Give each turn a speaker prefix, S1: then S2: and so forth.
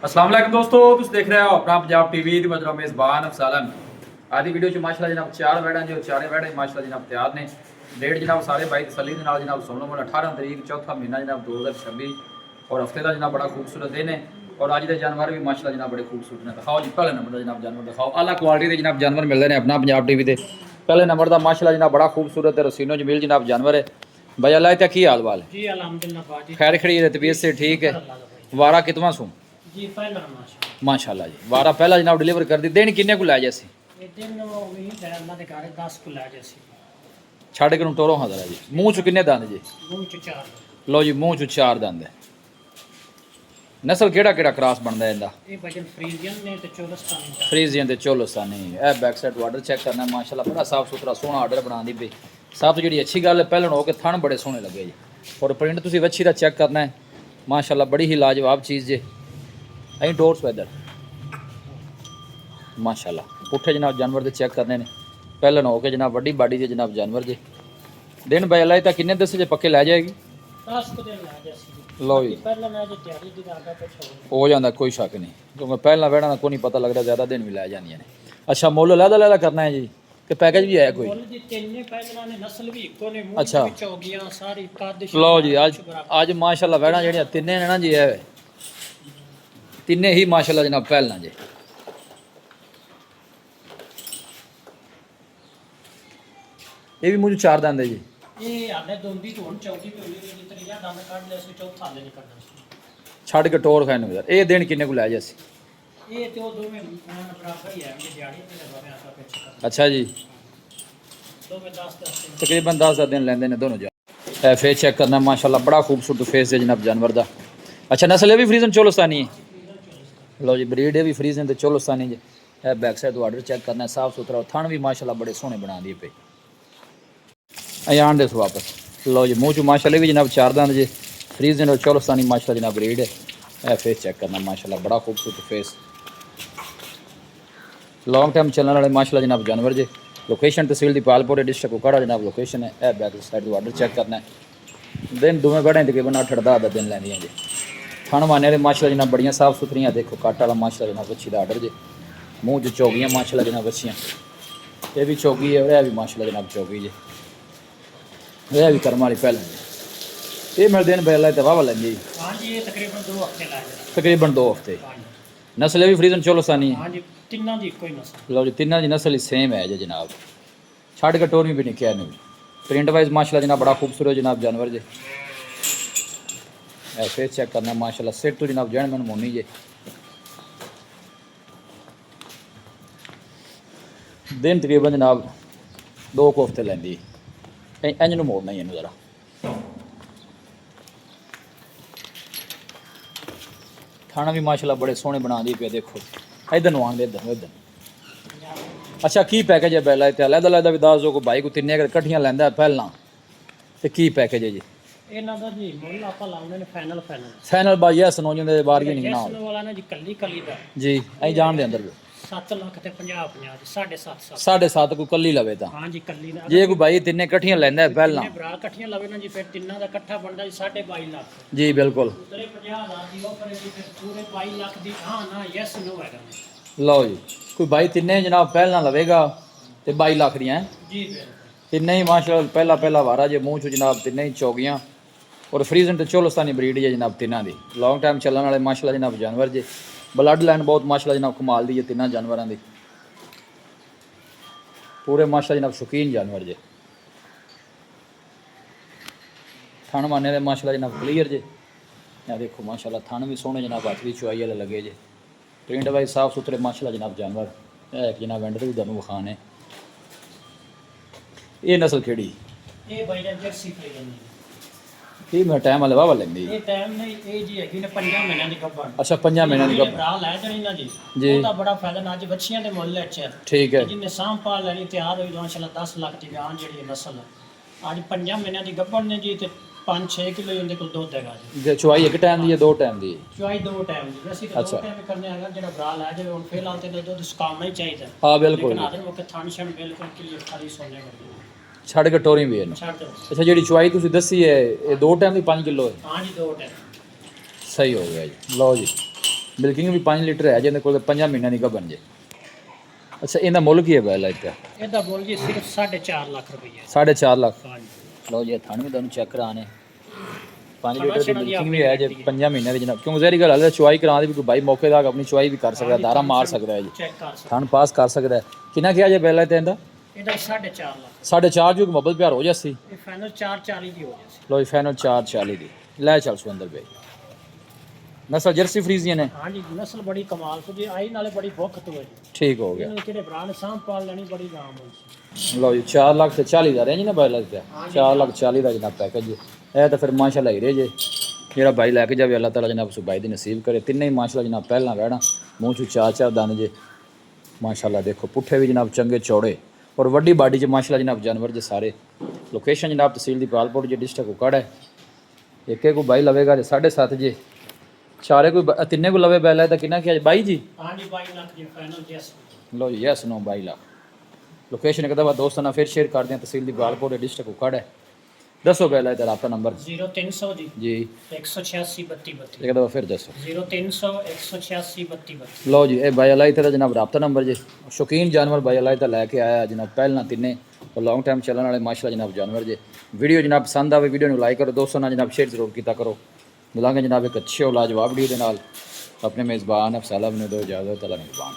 S1: अस्सलाम वालेकुम दोस्तों, तुम देख रहे हो अपना पंजाब टीवी दी मजरा मेज़बान अफसालन। आज दी वीडियो च माशाल्लाह जनाब चार बैड़ा जो चारे बैड़े माशाल्लाह जनाब तैयार ने। डेट जनाब सारे भाई तसल्ली दे नाल जनाब सुन लो। 18 तरीक चौथा महीना जनाब 2026 और हफ्ते का जनाब बड़ा खूबसूरत दिन है। और अज के जानवर भी माशाल्लाह जनाब बड़े खूबसूरत ने। दिखाओ जी पहले नंबर का जनाब जानवर दिखाओ। आला क्वालिटी के जनाब जानवर मिलते हैं अपना पंजाब टीवी से। पहले नंबर का माशाल्लाह जनाब बड़ा खूबसूरत है रसीनो जमील जनाब जानवर है। भाई अल्लाह तक की हाल वाल
S2: जी अल्हम्दुलिल्लाह बाजी
S1: खैर खड़ी है तबीयत से ठीक है। वारा कितवा सू
S2: जी पहला
S1: माशाल्लाह जी वारा पहला जनाब डिलीवर कर दी। दिन किन्ने को लै जैसी
S2: ये दिन वही है अल्लाह के घर 10 को ला जैसी
S1: छड़ के टोरो हाँ जरा जी। मूँह च किन्ने दंद जी?
S2: मुंह च चार
S1: लो जी मूँह च चार दंद है। नस्ल केड़ा केड़ा क्रॉस बनता है इनका?
S2: ये भजन फ्रीजियन ने ते चोलस्तानी
S1: फ्रीजियन ते चोलस्तानी। ए बैक साइड ऑर्डर चेक करना माशाल्लाह बड़ा साफ सुथरा सोहना ऑर्डर बना दी पे। सब तो जी अच्छी गल है पहले हो के थन बड़े सोहने लगे जी। और प्रिंट तुम वच्छी का चेक करना है माशाल्लाह बड़ी ही लाजवाब चीज़ जे। अं डोर स्वेदर माशाल्लाह पुट्ठे जनाब जानवर के चेक करने ने। पहले हो के जनाब वड्डी बाडी के जनाब जानवर जे। दिन भाई अल्लाह तक किन्ने दस जे पक्के लै जाएगी?
S2: 10 को दिन ला जैसी
S1: लो जी
S2: पहला मैं जो तैयारी दी आगा पे छोड़
S1: हो जाता कोई शक नहीं क्योंकि पहला वैड़ा का कोई नहीं पता लगता ज़्यादा दिन भी लै जानिया ने। अच्छा मुੱਲ लैदा करना है जी कि पैकेज भी है कोई?
S2: बोल दी तिन्ने पहला ने नस्ल भी इको ने
S1: अच्छा।
S2: मुंह विच हो गया सारी कादिश
S1: लो जी आज माशाल्लाह वैड़ा जड़ियाँ तिन्ने ने ना जी है तिन्ने ही माशाल्लाह जनाब पहलना जी। ये भी मुझे चार दंद है जी।
S2: ये आले दोंदी तो हुन चौकी पे हुई है जितनी या दंद काट ले इसको चौथा ले निकलना
S1: छड़ के टोर खाने यार। ये दिन किन्ने को लै जैसी?
S2: ये तो दो में बराबर ही है ये दिहाड़ी पे लगा आगा पे छोड़
S1: अच्छा जी
S2: दो में 10
S1: तकरीबन 10 दिन लेंदे ने दोनों जा। फेस चेक करना माशाल्लाह बड़ा खूबसूरत फेस है जनाब जानवर का। अच्छा नस्ल ये भी फ्रीजन चोलस्तानी है। लो जी ब्रीड है भी फ्रीजन तो चोलस्तानी जी। है बैक साइड ऑर्डर चेक करना साफ सुथरा और थन भी माशाल्लाह बड़े सोहने बना दिए पे। आन दे वापस। लो जी मूँह चू माशाल्लाह भी जनाब चार दंद जी। फ्रीजन और चोलस्तानी माशाल्लाह जनाब ब्रीड है। फेस चेक करना माशाल्लाह बड़ा खूबसूरत फेस लॉन्ग टाइम चलने वाले माशाल्लाह जनाब जानवर जी। लोकेशन तहसील दीपालपुर डिस्ट्रिक्ट कुकाड़ा जनाब लोकेशन है। ए बैक साइड ऑर्डर चेक करना है। दिन दोवें बड़े तकरीबन 8-10 दिन लैंदियां जी। थन माने वाले माशाल्लाह जनाब बड़ियां साफ सुथरियां देखो कट वाला माशाल्लाह जनाब बच्ची का ऑर्डर जी। मूँह च चौगियाँ माशाल्लाह जनाब बच्चियाँ। ये भी चौगी है और यह भी माशाल्लाह जनाब चौगी जी। यह भी कर्म वाली पहले ये मेरे दिन बेला तो वाह लगी जी।
S2: हां जी ये तकरीबन 2 हफ्ते ला जाए
S1: तकरीबन 2 हफ्ते। नस्ल भी फ्रीजन चोलस्तानी है।
S2: हां जी तिन्ना दी कोई नस्ल
S1: लो जी तिन्ना की नस्ल ही सेम है जी जनाब। छड़ के टोर भी नहीं क्या नहीं। प्रिंट वाइज माशाल्लाह जनाब बड़ा खूबसूरत जनाब जानवर जे। फेस चेक करना माशाल्लाह सिर तो जनाब जैन मन मोनी जे। दिन तकरीबन जनाब 2 हफ्ते लैंदी। इंज नूं मोड़ना ही इनू जरा। खाना भी माशाल्लाह बड़े सोहने बना दी पे देखो। इधर नू आन दे इधर इधर। अच्छा की पैकेज है बैला इत्ते अलग भी दस दो को भाई को तिन्ने अगर कट्ठियां लैंदा पहला तो की पैकेज है जी?
S2: ਇਹਨਾਂ ਦਾ ਜੀ ਮੁੱਲ ਆਪਾਂ ਲਾਉਣੇ ਨੇ ਫਾਈਨਲ
S1: फाइनल बाई यस नो जिंदे बारगेनिंग ना
S2: ਜੈਸਨ ਵਾਲਾ ਨਾ ਜੀ ਕੱਲੀ ਕੱਲੀ ਦਾ
S1: जी अं जान दे अंदर
S2: 7 ਲੱਖ ਤੇ 50 50 ਦੀ 7.5
S1: 7.5 को कली लवे ता
S2: ਹਾਂ ਜੀ ਕੱਲੀ ਦਾ
S1: जे कोई भाई तिन्ने कट्ठियां लैंदा पहला
S2: ਤਿੰਨੇ ਭਰਾ ਇਕੱਠੀਆਂ ਲਵੇ ਨਾ ਜੀ ਫਿਰ ਤਿੰਨਾਂ ਦਾ ਇਕੱਠਾ ਬਣਦਾ ਜੀ 22.5 ਲੱਖ
S1: जी बिल्कुल
S2: ਉਤਰੇ 50,000 ਦੀ ਉਹ ਕਰੇ ਜੀ ਫਿਰ ਪੂਰੇ 22 ਲੱਖ ਦੀ ਹਾਂ ਨਾ ਯੈਸ ਨੋ ਹੈਗਾ
S1: लो जी कोई भाई तिन्ने जनाब पहला लवेगा तो 22 लाख दियाँ
S2: ਜੀ ਫਿਰ
S1: तिन्ने ही माशाल्लाह पहला वारा जे मूँह चो जनाब तिन्ने ही चौगियाँ और फ्रीजन तो चोलस्तानी ब्रीड है जनाब तिन्ना दी। लॉन्ग टाइम चलने वाले माशाल्लाह जनाब जानवर जे। ब्लड लाइन बहुत माशाल्लाह जनाब कमाल दी है तिन्ना जानवरों की। पूरे माशाल्लाह जनाब शौकीन जानवर जे। थन माने दे माशाल्लाह जनाब क्लीयर जे। या देखो माशाल्लाह थन भी सोहने जनाब हथ भी चुआई वाले लगे जे। प्रिंट वाइज साफ सुथरे माशाल्लाह जनाब जानवर एक जनाब एंड भी तुहानूं विखाने। ये नस्ल केड़ी?
S2: ਇਹ ਬਾਈ ਦਾ ਜਰਸੀ ਪਈ ਜਾਂਦੀ
S1: ये मैं टाइम वाले वाह लेंदी।
S2: ਇਹ ਟਾਈਮ ਨਹੀਂ ਇਹ ਜੀ ਹੈਗੀ ਨੇ 5 ਮਹੀਨਿਆਂ ਦੀ ਗੱਭਣ
S1: अच्छा 5 महीने की गप
S2: ਭਰਾ ਲੈ ਜਣੀ ਨਾ ਜੀ
S1: ਜੀ।
S2: ਉਹਦਾ ਬੜਾ ਫਾਇਦਾ ਨਾ ਅੱਜ ਬੱਚੀਆਂ ਦੇ ਮੁੱਲ ਅੱਛੇ
S1: ठीक है
S2: ਜਿੰਨੇ ਸਾਂਭ ਪਾ ਲੈਣੀ ਤਿਆਰ ਹੋਈ ਮਾਸ਼ਾਅੱਲਾ 10 ਲੱਖ ਦੀ ਗਾਂ ਜਿਹੜੀ ਹੈ ਨਸਲ ਅੱਜ 5 ਮਹੀਨਿਆਂ ਦੀ ਗੱਭਣ ਨੇ ਜੀ ਤੇ 5-6 ਕਿਲੋ ਉਹਦੇ ਕੋਲ ਦੁੱਧ ਹੈਗਾ ਜੀ।
S1: जे चुआई एक टाइम दी है 2 टाइम दी?
S2: ਚੁਆਈ 2 ਟਾਈਮ ਦੀ ਅਸੀਂ ਤਾਂ 2
S1: ਅੱਛਾ।
S2: ਟਾਈਮ ਕਰਨੇ ਹੈਗਾ ਜਿਹੜਾ ਭਰਾ ਲੈ ਜਾਵੇ ਹੁਣ ਫਿਲਹਾਲ ਤੇ ਦੁੱਧ ਸੁਕਾਉਣਾ ਹੀ ਚਾਹੀਦਾ
S1: हाँ बिल्कुल
S2: ਲੇਕਿਨ ਆਦਰ ਮੁੱਕ ਥਣ ਛਣ ਬਿਲਕੁਲ ਕਲੀਅਰ ਖਾਲੀ ਸੋਨੇ ਵਰਗੀ
S1: छड़ के टोरी भी है ना।
S2: ਛੱਡ ਦਿਓ
S1: अच्छा जी चुआई तुसीं दसी है ये 2 टाइम दी 5 किलो है?
S2: ਹਾਂ ਜੀ 2 ਟਾਈਮ
S1: सही हो गया जी। लो जी ਮਿਲਕਿੰਗ ਵੀ 5 ਲੀਟਰ ਹੈ ਜਿਹਦੇ ਕੋਲ 5 ਮਹੀਨਿਆਂ ਦੀ ਗੱਭਣ ਜੇ। ਅੱਛਾ ਇਹਦਾ ਮੁੱਲ ਕੀ ਹੈ ਬੈਲ ਇੱਥੇ?
S2: ਇਹਦਾ ਮੁੱਲ ਜੀ ਸਿਰਫ 4.5 ਲੱਖ ਰੁਪਏ
S1: 4.5 ਲੱਖ।
S2: ਹਾਂਜੀ
S1: ਲਓ ਜੀ ਥਣ ਵੀ ਤੁਹਾਨੂੰ ਚੈੱਕ ਕਰਾਣੇ 5
S2: ਸਾਡਾ
S1: ਲੀਟਰ ਦੀ
S2: ਛੜਾ ਜੀ
S1: ਮਿਲਕਿੰਗ
S2: ਆਪਣੀ
S1: ਵੀ ਹੈ ਜੇ
S2: ਗੱਡੀ ਹੈ।
S1: 5 ਮਹੀਨਿਆਂ ਦੀ ਜਨਾਬ। ਕਿਉਂ ਜ਼ਹਿਰੀ ਗੱਲ ਹੈ ਚੁਆਈ ਕਰਾਂ ਦੀ ਵੀ ਕੋਈ ਬਾਈ ਮੌਕੇ ਦਾ ਆਪਣੀ ਚੁਆਈ ਵੀ ਕਰ ਸਕਦਾ, ਦਾਰਾ ਮਾਰ ਸਕਦਾ ਹੈ ਜੀ,
S2: ਚੈੱਕ ਕਰ ਸਕਦੇ
S1: ਥਣ ਪਾਸ ਕਰ ਸਕਦਾ ਹੈ। ਕਿੰਨਾ ਕਿਹਾ ਜੇ ਬੈਲ ਇੱਥੇ ਇਹਦਾ?
S2: ਇਹਦਾ 4.5 ਲੱਖ
S1: 4.5 ਜੋ ਮੁਹੱਬਤ ਪਿਆਰ ਹੋ ਜਾਸੀ।
S2: ਇਹ ਫਾਈਨਲ 440 ਦੀ ਹੋ ਜਾਏ।
S1: ਲੋ ਜੀ ਫਾਈਨਲ 440 ਦੀ ਲੈ ਚੱਲ ਸੁੰਦਰ ਬਈ। ਨਸਲ ਜਰਸੀ ਫਰੀਜ਼ੀਅਨ ਹੈ।
S2: ਹਾਂਜੀ ਨਸਲ ਬੜੀ ਕਮਾਲ ਦੀ ਆਈ, ਨਾਲੇ ਬੜੀ ਭੁੱਖ ਤੋਂ ਹੈ ਜੀ।
S1: ਠੀਕ ਹੋ ਗਿਆ।
S2: ਇਹਨੂੰ ਕਿਹੜੇ ਭਰਾ ਨੇ ਸਾਂਭ ਪਾਲ ਲੈਣੀ ਬੜੀ ਆਰਾਮ ਹੋਈ।
S1: ਲਓ ਜੀ 4 ਲੱਖ ਤੇ 40 ਦਾ ਰੇਂਜ ਨਾ ਬਾਈ ਲੱਗਦਾ 4 ਲੱਖ 40 ਦਾ ਜਨਾਬ ਪੈਕੇਜ ਇਹ ਤਾਂ ਫਿਰ ਮਾਸ਼ਾਅੱਲਾ ਹੀ ਰਹੇ ਜੇ। ਜਿਹੜਾ ਬਾਈ ਲੈ ਕੇ ਜਾਵੇ ਅੱਲਾਹ ਤਾਲਾ ਜਨਾਬ ਉਸ ਬਾਈ ਦੀ ਨਸੀਬ ਕਰੇ। ਤਿੰਨੇ ਹੀ ਮਾਸ਼ਾਅੱਲਾ ਜਨਾਬ ਪਹਿਲਾਂ ਵਹਿਣਾ ਮੂੰਹ ਚੋਂ 4-4 ਦੰਦ ਜੇ ਮਾਸ਼ਾਅੱਲਾ। ਦੇਖੋ ਪੁੱਠੇ ਵੀ ਜਨਾਬ ਚੰਗੇ ਚੌੜੇ ਔਰ ਵੱਡੀ ਬਾਡੀ 'ਚ ਮਾਸ਼ਾਅੱਲਾ ਜਨਾਬ ਜਾਨਵਰ ਜੇ ਸਾਰੇ। ਲੋਕੇਸ਼ਨ ਜਨਾਬ ਤਹਿਸੀਲ ਦੀ ਪਾਲਪੁਰ ਜੇ ਡਿਸਟ੍ਰਿਕਟ ਉਕਾੜਾ ਹੈ। ਇੱਕ ਕੋ ਬਾਈ ਲਵੇਗਾ ਜੇ 7.5 ਜੇ ਚਾਰੇ ਕੋਈ ਤਿੰਨੇ ਕੋ ਲਵੇ ਬੈਲ ਹੈ ਤਾਂ ਕਿੰਨਾ ਕਿਹਾ ਬਾਈ ਜੀ?
S2: ਹਾਂਜੀ 22 ਲੱਖ ਦੀ ਫਾਈਨਲ ਜੈਸ।
S1: ਲਓ ਜੀ ਯੈਸ ਨੋ 22 ਲੱਖ। ਲੋਕੇਸ਼ਨ ਇੱਕ ਦਫਾ ਦੋਸਤਾਂ ਨਾਲ ਫਿਰ ਸ਼ੇਅਰ ਕਰਦੇ ਹਾਂ। ਤਹਿਸੀਲ ਦੀ ਪਾਲਪੁਰ ਦੇ ਡਿਸਟ੍ਰਿਕਟ ਉਕਾੜਾ ਹੈ। ਦੱਸੋ ਬੈਲ ਹੈ ਤਾਂ ਆਪਣਾ ਨੰਬਰ
S2: 0300 ਜੀ
S1: ਜੀ
S2: 186 32
S1: ਇੱਕ ਦਫਾ ਫਿਰ ਦੱਸੋ।
S2: 0300 186 32
S1: ਲਓ ਜੀ ਇਹ ਬਾਈ ਅਲਾਈ ਦਾ ਜਨਾਬ ਰਾਬਤਾ ਨੰਬਰ ਜੀ। ਸ਼ੌਕੀਨ ਜਾਨਵਰ ਬਾਈ ਅਲਾਈ ਦਾ ਲੈ ਕੇ ਆਇਆ ਜਨਾਬ ਪਹਿਲਾਂ ਤਿੰਨੇ ਔਰ ਲੌਂਗ ਟਾਈਮ ਚੱਲਣ ਵਾਲੇ ਮਾਸ਼ਾਅੱਲਾ ਜਨਾਬ ਜਾਨਵਰ ਜੇ। ਵੀਡੀਓ ਜਨਾਬ ਪਸੰਦ ਆਵੇ ਵੀਡੀਓ ਨੂੰ ਲਾਈਕ ਕਰੋ, ਦੋਸਤਾਂ ਨਾਲ ਜਨਾਬ ਸ਼ੇਅਰ ਜ਼ਰੂਰ ਕੀਤਾ ਕਰੋ। ਮਿਲਾਂਗੇ ਜਨਾਬ ਇੱਕ ਅੱਛੇ ਔਰ ਲਾਜਵਾਬ ਵੀਡੀਓ ਦੇ ਨਾਲ। ਆਪਣੇ ਮੇਜ਼ਬਾਨ ਅਫਸਾਲਾ ਬਨੇ ਦੋ ਇਜਾਜ਼ਤ, ਅੱਲਾ ਨਿਗਹਬਾਨ।